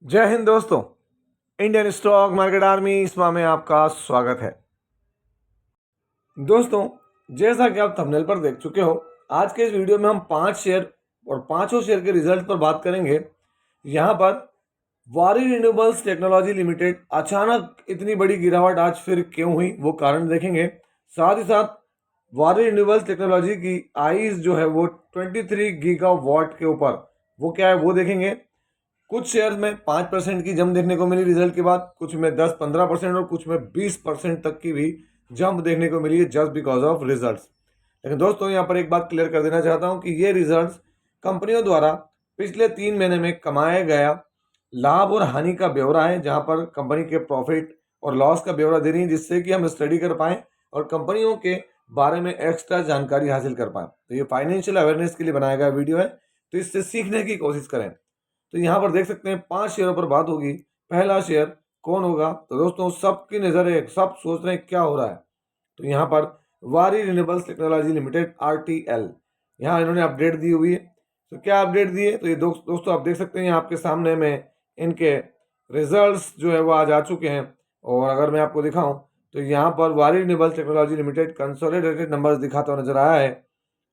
जय हिंद दोस्तों। Indian stock market army इसमा में आपका स्वागत है। दोस्तों, जैसा कि आप थंबनेल पर देख चुके हो, आज के इस वीडियो में हम 5 शेयर और पांचों शेयर के रिजल्ट पर बात करेंगे। यहां पर वारी रिन्यूएबल्स टेक्नोलॉजी लिमिटेड अचानक इतनी बड़ी गिरावट आज फिर क्यों हुई, वो कारण देखेंगे। साथ ही साथ वारी रिन्यूएबल्स टेक्नोलॉजी की आईज जो है वो 23 गीगावाट के ऊपर, वो क्या है वो देखेंगे। कुछ शेयर में 5% की जंप देखने को मिली रिजल्ट के बाद, कुछ में 10-15% और कुछ में 20% तक की भी जंप देखने को मिली है जस्ट बिकॉज ऑफ रिजल्ट्स। लेकिन दोस्तों, यहाँ पर एक बात क्लियर कर देना चाहता हूँ कि ये रिजल्ट्स कंपनियों द्वारा पिछले 3 महीने में कमाया गया लाभ और हानि का ब्यौरा है, जहाँ पर कंपनी के प्रॉफिट और लॉस का ब्यौरा दे रही है, जिससे कि हम स्टडी कर पाएँ और कंपनियों के बारे में एक्स्ट्रा जानकारी हासिल कर पाएँ। तो ये फाइनेंशियल अवेयरनेस के लिए बनाया गया वीडियो है, तो इससे सीखने की कोशिश करें। तो यहाँ पर देख सकते हैं 5 शेयरों पर बात होगी। पहला शेयर कौन होगा? तो दोस्तों, सबकी नज़र है, सब सोच रहे हैं क्या हो रहा है। तो यहाँ पर वारी रिन्यूएबल्स टेक्नोलॉजी लिमिटेड RTL, यहाँ इन्होंने अपडेट दी हुई है। तो क्या अपडेट दी है? तो ये दोस्तों आप देख सकते हैं आपके सामने में इनके रिजल्ट्स जो है वो आज आ चुके हैं। और अगर मैं आपको दिखाऊं तो यहाँ पर वारी renewables technology limited consolidated numbers दिखाता हुआ नजर आया है।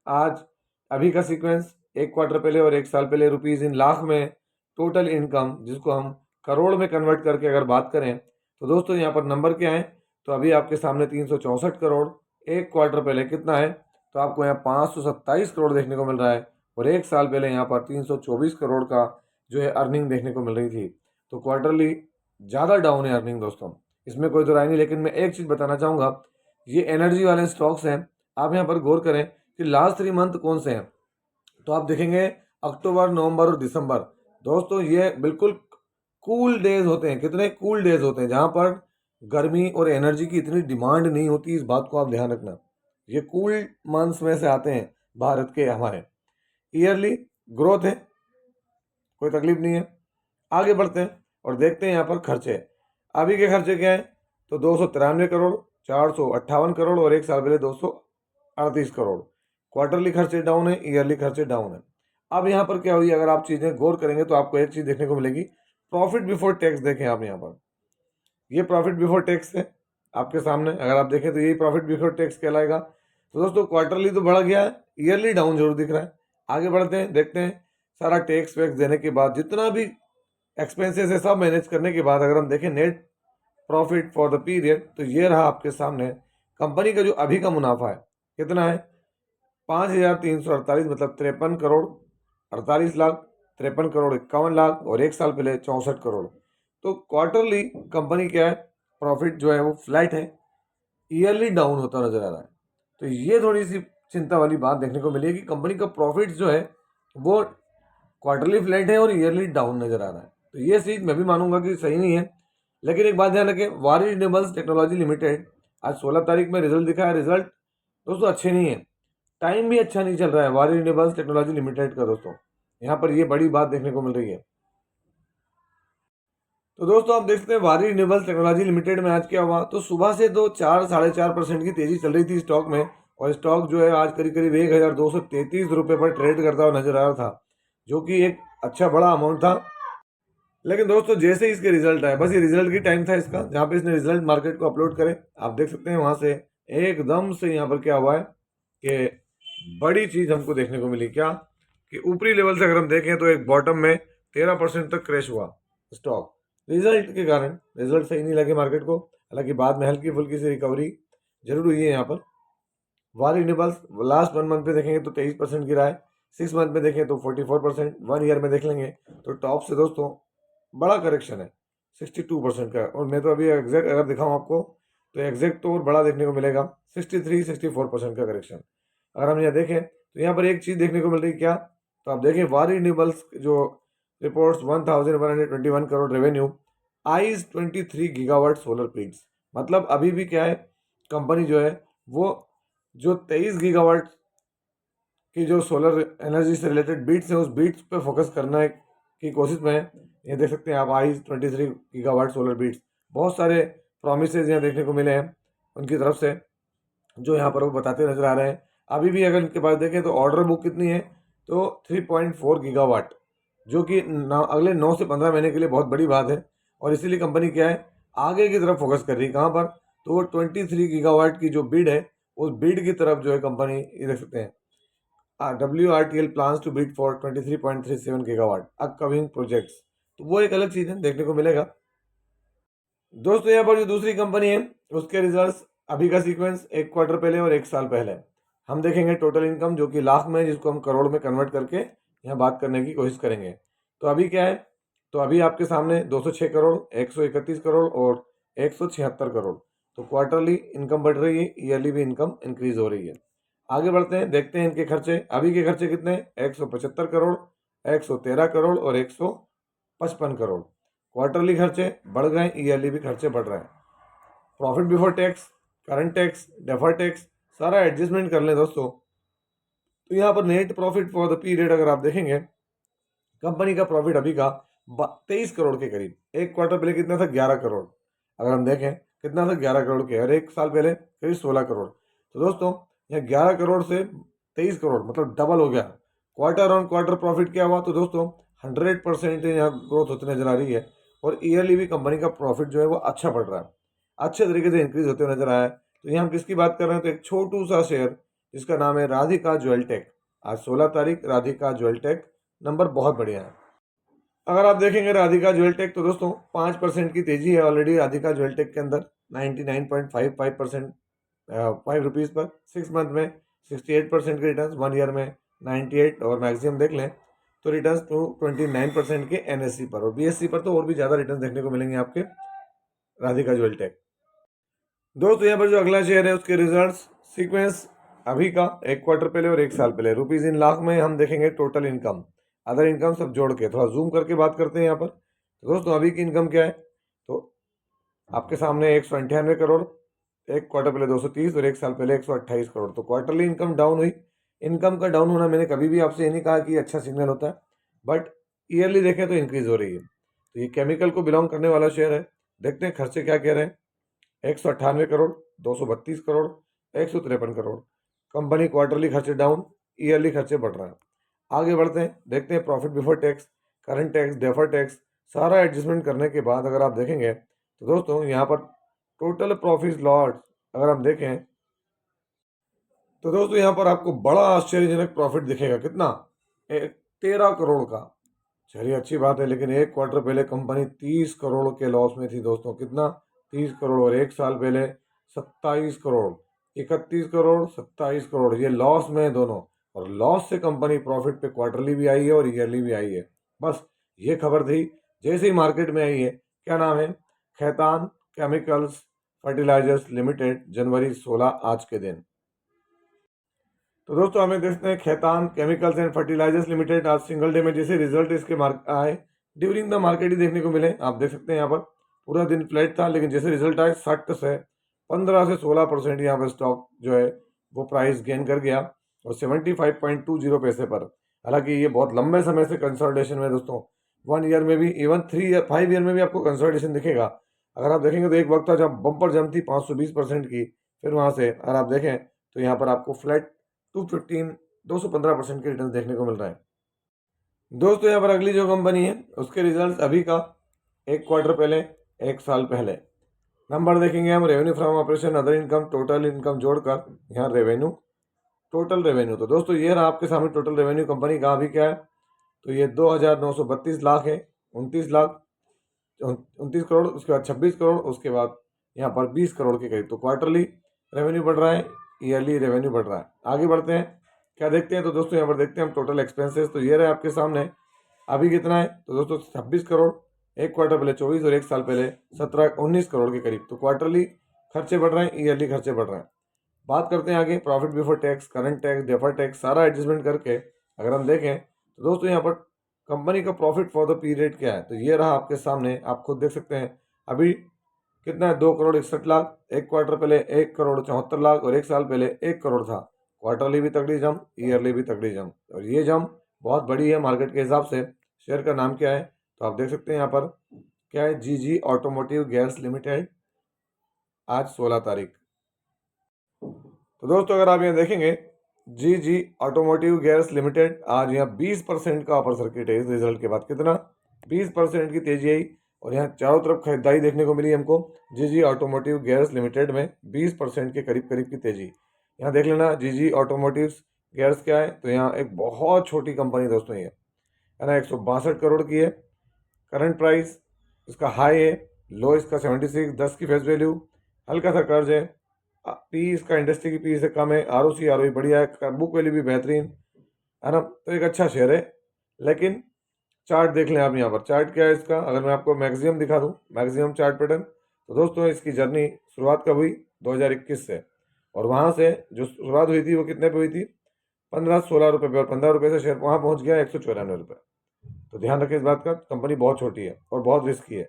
आज अभी का सीक्वेंस 1 क्वार्टर पहले और 1 साल पहले रुपीज़ इन लाख में टोटल इनकम, जिसको हम करोड़ में कन्वर्ट करके अगर बात करें तो दोस्तों यहाँ पर नंबर क्या है? तो अभी आपके सामने 364 करोड़, 1 क्वार्टर पहले कितना है? तो आपको यहाँ 527 करोड़ देखने को मिल रहा है। और 1 साल पहले यहाँ पर 324 करोड़ का जो है अर्निंग देखने को मिल रही थी। तो क्वार्टरली ज़्यादा डाउन है अर्निंग दोस्तों, इसमें कोई दो राय नहीं। लेकिन मैं एक चीज़ बताना चाहूँगा, ये एनर्जी वाले स्टॉक्स हैं। आप यहाँ पर गौर करें कि लास्ट 3 मंथ कौन से हैं। तो आप देखेंगे अक्टूबर, नवंबर और दिसंबर, दोस्तों ये बिल्कुल कूल डेज होते हैं। कितने कूल डेज होते हैं, जहाँ पर गर्मी और एनर्जी की इतनी डिमांड नहीं होती। इस बात को आप ध्यान रखना, ये कूल मंथ्स में से आते हैं भारत के हमारे। ईयरली ग्रोथ है, कोई तकलीफ नहीं है। आगे बढ़ते हैं और देखते हैं यहाँ पर खर्चे। अभी के खर्चे क्या है? तो 293 करोड़, 458 करोड़ और 1 साल पहले 238 करोड़। क्वार्टरली खर्चे डाउन है, ईयरली खर्चे डाउन है। अब यहाँ पर क्या हुई, अगर आप चीज़ें गौर करेंगे तो आपको एक चीज़ देखने को मिलेगी। प्रॉफिट बिफोर टैक्स देखें आप यहाँ पर, ये प्रॉफिट बिफोर टैक्स है आपके सामने। अगर आप देखें तो यही प्रॉफिट बिफोर टैक्स कहलाएगा। तो दोस्तों क्वार्टरली तो बढ़ गया है, ईयरली डाउन जरूर दिख रहा है। आगे बढ़ते हैं, देखते हैं। सारा टैक्स वैक्स देने के बाद जितना भी एक्सपेंसेस है सब मैनेज करने के बाद अगर हम देखें net profit for the period, तो ये रहा आपके सामने। कंपनी का जो अभी का मुनाफा है कितना है? 5,348, मतलब 53 करोड़ 48 लाख, 53 करोड़ 51 लाख और 1 साल पहले 64 करोड़। तो क्वार्टरली कंपनी क्या है, प्रॉफिट जो है वो फ्लैट है, ईयरली डाउन होता नजर आ रहा है। तो ये थोड़ी सी चिंता वाली बात देखने को मिली है कि कंपनी का प्रॉफिट जो है वो क्वार्टरली फ्लैट है और ईयरली डाउन नजर आ रहा है। तो ये चीज़ मैं भी मानूंगा कि सही नहीं है। लेकिन एक बात ध्यान रखें, वारी रिन्यूएबल्स टेक्नोलॉजी लिमिटेड आज 16 तारीख में रिजल्ट दिखा है। रिजल्ट दोस्तों अच्छे नहीं है, टाइम भी अच्छा नहीं चल रहा है वारी रिन्यूएबल्स टेक्नोलॉजी लिमिटेड का। दोस्तों यहाँ पर ये बड़ी बात देखने को मिल रही है। तो दोस्तों आप देख सकते हैं वारी रिन्यूएबल्स टेक्नोलॉजी लिमिटेड में आज क्या हुआ। तो सुबह से तो 4-4.5% की तेजी चल रही थी स्टॉक में, और स्टॉक जो है आज करीब करीब 1,233 रुपये पर ट्रेड करता हुआ नजर आ रहा था, जो कि एक अच्छा बड़ा अमाउंट था। लेकिन दोस्तों जैसे ही इसके रिजल्ट आए, बस ये रिजल्ट की टाइम था इसका, जहाँ पे इसने रिजल्ट मार्केट को अपलोड करे, आप देख सकते हैं वहां से एकदम से यहाँ पर क्या हुआ है कि बड़ी चीज हमको देखने को मिली। क्या कि ऊपरी लेवल से अगर हम देखें तो एक बॉटम में 13% तक क्रैश हुआ स्टॉक रिजल्ट के कारण। रिजल्ट सही नहीं लगे मार्केट को, हालांकि बाद में हल्की फुल्की सी रिकवरी जरूर हुई है यहाँ पर। वारी रिन्यूएबल्स लास्ट 1 मंथ पे देखेंगे तो 23% गिरा है, 6 मंथ में देखें तो 44%, 1 ईयर में देख लेंगे तो टॉप से दोस्तों बड़ा करेक्शन है 62% का। और मैं तो अभी एग्जैक्ट अगर दिखाऊं आपको तो एग्जैक्ट तो और बड़ा देखने को मिलेगा, 63-64% का करेक्शन। अगर हम यहाँ देखें तो यहाँ पर एक चीज़ देखने को मिल रही है क्या, तो आप देखें वारी रिन्यूएबल्स जो reports 1,121 crore revenue, eyes 23 gigawatt solar plates. मतलब अभी भी क्या है, कंपनी जो है वो जो 23 गीगावाट की जो सोलर एनर्जी से रिलेटेड बीट्स हैं उस बीट्स पे फोकस करना की कोशिश में है। ये देख सकते हैं आप, आई 23 गीगावाट सोलर बीट्स। बहुत सारे प्रोमिस यहाँ देखने को मिले हैं उनकी तरफ से, जो यहाँ पर वो बताते नजर आ रहे हैं। अभी भी अगर इनके पास देखें तो ऑर्डर बुक कितनी है, तो 3.4 गीगावाट जो कि अगले 9 से 15 महीने के लिए बहुत बड़ी बात है। और इसीलिए कंपनी क्या है, आगे की तरफ फोकस कर रही है। कहाँ पर? तो वो 23 गीगावाट की जो बिड है, उस बिड की तरफ जो है कंपनी, ये देख सकते हैं, WRTL plans to bid for 23.37 gigawatt upcoming projects. तो वो एक अलग चीज़ है, देखने को मिलेगा। दोस्तों यहाँ पर जो दूसरी कंपनी है, उसके रिजल्ट्स अभी का सीक्वेंस 1 क्वार्टर पहले और 1 साल पहले हम देखेंगे। टोटल इनकम जो कि लाख में, जिसको हम करोड़ में कन्वर्ट करके यहाँ बात करने की कोशिश करेंगे। तो अभी क्या है, तो अभी आपके सामने 206 करोड़, 131 करोड़ और 176 करोड़। तो क्वार्टरली इनकम बढ़ रही है, ईयरली भी इनकम इंक्रीज हो रही है। आगे बढ़ते हैं, देखते हैं इनके खर्चे। अभी के खर्चे कितने हैं? 175 करोड़, 113 करोड़ और 155 करोड़। क्वार्टरली खर्चे बढ़ गए, ईयरली भी खर्चे बढ़ रहे हैं। Profit before tax, current tax, defer tax, सारा एडजस्टमेंट कर लें दोस्तों, तो यहाँ पर net profit for the period अगर आप देखेंगे, कंपनी का प्रॉफिट अभी का 23 करोड़ के करीब। 1 क्वार्टर पहले कितना था? 11 करोड़। अगर हम देखें कितना था? 11 करोड़ के, और 1 साल पहले करीब 16 करोड़। तो दोस्तों यहाँ 11 करोड़ से 23 करोड़, मतलब डबल हो गया। क्वार्टर ऑन क्वार्टर प्रॉफिट क्या हुआ? तो दोस्तों 100% यहाँ ग्रोथ होती नजर आ रही है। और ईयरली भी कंपनी का प्रॉफिट जो है वो अच्छा बढ़ रहा है, अच्छे तरीके से इंक्रीज होते हुए नजर आया है। तो यहाँ हम किसकी बात कर रहे हैं? तो एक छोटू सा शेयर जिसका नाम है राधिका ज्वेलटेक। आज 16 तारीख, राधिका ज्वेलटेक, नंबर बहुत बढ़िया है। अगर आप देखेंगे राधिका ज्वेलटेक, तो दोस्तों 5% की तेजी है ऑलरेडी राधिका ज्वेलटेक के अंदर। 99.55% ₹5 पर 6 मंथ में 68% के रिटर्न, 1 ईयर में 98, और मैक्सिमम देख लें तो रिटर्न टू 29% के NSE पर, और BSE पर तो और भी ज़्यादा रिटर्न देखने को मिलेंगे आपके राधिका ज्वेलटेक। दोस्तों यहाँ पर जो अगला शेयर है, उसके रिजल्ट्स सीक्वेंस अभी का 1 क्वार्टर पहले और 1 साल पहले। रुपीज़ इन लाख में हम देखेंगे टोटल इनकम, अदर इनकम सब जोड़ के थोड़ा जूम करके बात करते हैं यहाँ पर। तो दोस्तों अभी की इनकम क्या है, तो आपके सामने 198 करोड़, 1 क्वार्टर पहले 230 और 1 साल पहले 128 करोड़। तो क्वार्टरली इनकम डाउन हुई। इनकम का डाउन होना, मैंने कभी भी आपसे ये नहीं कहा कि अच्छा सिग्नल होता है, बट ईयरली देखें तो इंक्रीज हो रही है। तो ये केमिकल को बिलोंग करने वाला शेयर है। देखते हैं खर्चे क्या कह रहे हैं। 198 करोड़, 232 करोड़, 153 करोड़। कंपनी क्वार्टरली खर्चे डाउन, ईयरली खर्चे बढ़ रहे हैं। आगे बढ़ते हैं, देखते हैं profit before tax, current tax, defer tax, सारा एडजस्टमेंट करने के बाद अगर आप देखेंगे तो दोस्तों यहाँ पर टोटल प्रॉफिट लॉस अगर हम देखें, तो दोस्तों यहाँ पर आपको बड़ा आश्चर्यजनक प्रॉफिट दिखेगा। कितना? 13 करोड़ का। चलिए अच्छी बात है, लेकिन 1 क्वार्टर पहले कंपनी 30 करोड़ के लॉस में थी दोस्तों। कितना? 30 करोड़। और 1 साल पहले 27 करोड़, 31 करोड़, 27 करोड़, ये लॉस में है दोनों। और लॉस से कंपनी प्रॉफिट पे क्वार्टरली भी आई है और ईयरली भी आई है। बस ये खबर थी, जैसे ही मार्केट में आई है। क्या नाम है? खैतान केमिकल्स फर्टिलाइजर्स लिमिटेड, जनवरी 16 आज के दिन। तो दोस्तों हमें देखते हैं Khaitan chemicals and fertilizers limited आज सिंगल डे में जैसे रिजल्ट इसके आए, ड्यूरिंग द मार्केट ही देखने को मिले। आप देख सकते हैं यहाँ पर पूरा दिन फ्लैट था, लेकिन जैसे रिजल्ट आए 60 से 15 से 16% यहाँ पर स्टॉक जो है वो प्राइस गेन कर गया, और 75.20 पैसे पर। हालांकि ये बहुत लंबे समय से कंसोलिडेशन में दोस्तों, 1 ईयर में भी, इवन 5 ईयर में भी आपको कंसोलिडेशन दिखेगा। अगर आप देखेंगे तो एक वक्त था जब बम्पर जंप थी 520% की, फिर वहाँ से अगर आप देखें तो यहाँ पर आपको फ्लैट 215% के रिटर्न देखने को मिल रहा है। दोस्तों यहाँ पर अगली जो कंपनी है, उसके रिजल्ट्स अभी का 1 क्वार्टर पहले, 1 साल पहले। नंबर देखेंगे हम, revenue from operation, other income, total income जोड़कर यहाँ रेवेन्यू, टोटल रेवेन्यू। तो दोस्तों ये रहा आपके सामने टोटल रेवेन्यू कंपनी का अभी क्या है, तो ये 2,932 लाख है, 29 करोड़, उसके बाद 26 करोड़, उसके बाद यहाँ पर 20 करोड़ के करीब। तो क्वार्टरली रेवेन्यू बढ़ रहा है, ईयरली रेवेन्यू बढ़ रहा है। आगे बढ़ते हैं, क्या देखते हैं, तो दोस्तों यहाँ पर देखते हैं हम टोटल एक्सपेंसेस। तो ये रहे आपके सामने अभी कितना है, तो दोस्तों 26 करोड़, 1 क्वार्टर पहले 24 और 1 साल पहले 19 करोड़ के करीब। तो क्वार्टरली खर्चे बढ़ रहे हैं, ईयरली खर्चे बढ़ रहे हैं। बात करते हैं आगे profit before tax, current tax, defer tax, सारा एडजस्टमेंट करके अगर हम देखें तो दोस्तों यहाँ पर कंपनी का प्रॉफिट फॉर द पीरियड क्या है, तो ये रहा आपके सामने, आप खुद देख सकते हैं। अभी कितना है? 2 करोड़ 61 लाख। 1 क्वार्टर पहले 1 करोड़ 74 लाख, और 1 साल पहले 1 करोड़ था। क्वार्टरली भी तगड़ी जम, ईयरली भी तगड़ी जम, और ये जम बहुत बड़ी है मार्केट के हिसाब से। शेयर का नाम क्या है, तो आप देख सकते हैं यहाँ पर क्या है, GG ऑटोमोटिव गैस लिमिटेड, आज 16 तारीख। तो दोस्तों अगर आप यहाँ देखेंगे जी ऑटोमोटिव गियर्स लिमिटेड, आज यहाँ 20% का अपर सर्किट है इस रिजल्ट के बाद। कितना? 20% की तेजी आई और यहाँ चारों तरफ खरीदारी देखने को मिली हमको। जी ऑटोमोटिव गियर्स लिमिटेड में 20% के करीब करीब की तेजी। यहाँ देख लेना जी ऑटोमोटिव गियर्स क्या है, तो यहाँ एक बहुत छोटी कंपनी दोस्तों ये है ना, 162 करोड़ की है करंट प्राइस, इसका हाई है, लो इसका 76, 10 की फेस वैल्यू, हल्का सा कर्ज है, पी इसका इंडस्ट्री की पी से कम है, आर ओ बढ़िया है, बुक वैल्यू भी बेहतरीन है ना, तो एक अच्छा शेयर है। लेकिन चार्ट देख लें आप, यहाँ पर चार्ट क्या है इसका, अगर मैं आपको मैक्सिमम दिखा दूँ, मैक्सिमम चार्ट पैटर्न, तो दोस्तों इसकी जर्नी शुरुआत कब हुई? 2021 से, और वहाँ से जो शुरुआत हुई थी वो कितने पे हुई थी? 15-16 रुपये पे, और 15 रुपये से शेयर वहाँ पहुँच गया 194 रुपये। तो ध्यान रखें इस बात का, कंपनी बहुत छोटी है और बहुत रिस्की है।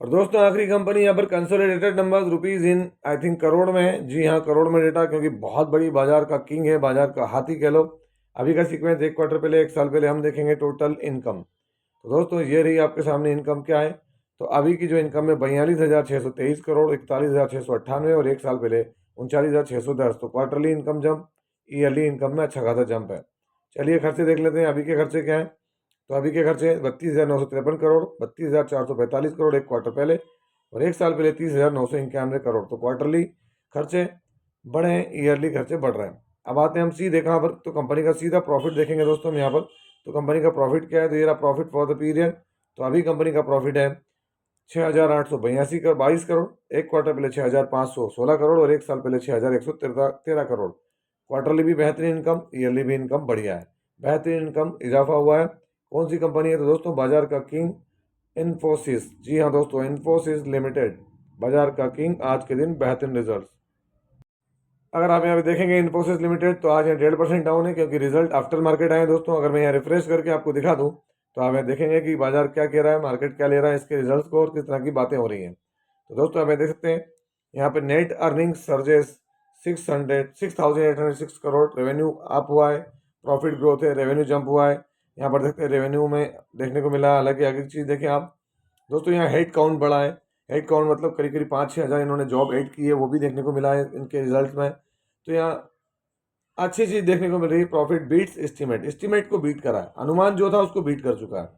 और दोस्तों आखिरी कंपनी यहाँ पर consolidated numbers rupees in I think crore में है। जी हाँ, करोड़ में डेटा, क्योंकि बहुत बड़ी बाजार का किंग है, बाजार का हाथी कह लो। अभी का सीक्वेंस एक क्वार्टर पहले, एक साल पहले हम देखेंगे टोटल इनकम। तो दोस्तों ये रही आपके सामने इनकम क्या है। तो अभी की जो इनकम है 42,623 करोड़, 41,698, और एक साल पहले 39,610। तो quarterly income jump, yearly income में अच्छा खासा जंप है। चलिए खर्चे देख लेते हैं, अभी के खर्चे क्या है। तो अभी के खर्चे 32,953 करोड़, 32,445 करोड़ एक क्वार्टर पहले, और एक साल पहले 30,991 करोड़। तो क्वार्टरली खर्चे बढ़े हैं, ईयरली खर्चे बढ़ रहे हैं। अब आते हैं हम सीधे कहाँ पर, तो कंपनी का सीधा प्रॉफिट देखेंगे दोस्तों हम यहाँ पर। तो कंपनी का प्रॉफिट क्या है, तो ये रहा प्रॉफिट फॉर द पीरियड। तो अभी कंपनी का प्रॉफिट है 6,882 करोड़, 22 करोड़, एक क्वार्टर पहले 6,516 करोड़, और एक साल पहले 6,113 करोड़। क्वार्टरली भी बेहतरीन इनकम, ईयरली भी इनकम बढ़िया है, बेहतरीन इनकम इजाफा हुआ है। कौन सी कंपनी है, तो दोस्तों बाजार का किंग इन्फोसिस। जी हाँ दोस्तों, इन्फोसिस लिमिटेड बाजार का किंग, आज के दिन बेहतरीन रिजल्ट। अगर आप यहाँ पे देखेंगे इन्फोसिस लिमिटेड, तो आज यहाँ 1.5% डाउन है, क्योंकि रिजल्ट आफ्टर मार्केट आए दोस्तों। अगर मैं यहाँ रिफ्रेश करके आपको दिखा दूँ, तो आप यहाँ देखेंगे कि बाजार क्या कह रहा है, मार्केट क्या ले रहा है इसके रिजल्ट को, और किस तरह की बातें हो रही हैं। तो दोस्तों आप यहाँ देख सकते हैं, यहाँ पे net earning surges 6,806 crore, revenue up हुआ है, प्रॉफिट ग्रोथ है, रेवेन्यू जंप हुआ है। यहाँ पर देखते हैं रेवेन्यू में देखने को मिला। हालांकि आगे चीज़ देखें आप दोस्तों, यहाँ हेड काउंट बढ़ा है। हेड काउंट मतलब करीब करीब 5-6 हज़ार इन्होंने जॉब ऐड की है, वो भी देखने को मिला है इनके रिजल्ट में। तो यहाँ अच्छी चीज़ देखने को मिल रही है, प्रॉफिट बीट्स एस्टीमेट, एस्टीमेट को बीट करा है, अनुमान जो था उसको बीट कर चुका है।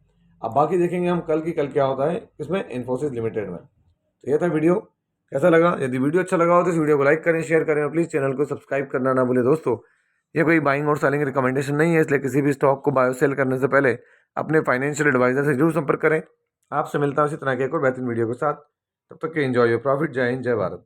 अब बाकी देखेंगे हम कल क्या होता है इसमें, इन्फोसिस लिमिटेड में। तो ये था वीडियो, कैसा लगा? यदि वीडियो अच्छा लगा हो तो इस वीडियो को लाइक करें, शेयर करें, और प्लीज़ चैनल को सब्सक्राइब करना ना भूलें दोस्तों। ये कोई बाइंग और सेलिंग रिकमेंडेशन नहीं है, इसलिए किसी भी स्टॉक को बाय और सेल करने से पहले अपने फाइनेंशियल एडवाइजर से जरूर संपर्क करें। आपसे मिलता हूं इसी तरह के एक और बेहतरीन वीडियो के साथ। तब तक के एंजॉय योर प्रॉफिट। जय हिंद, जय भारत।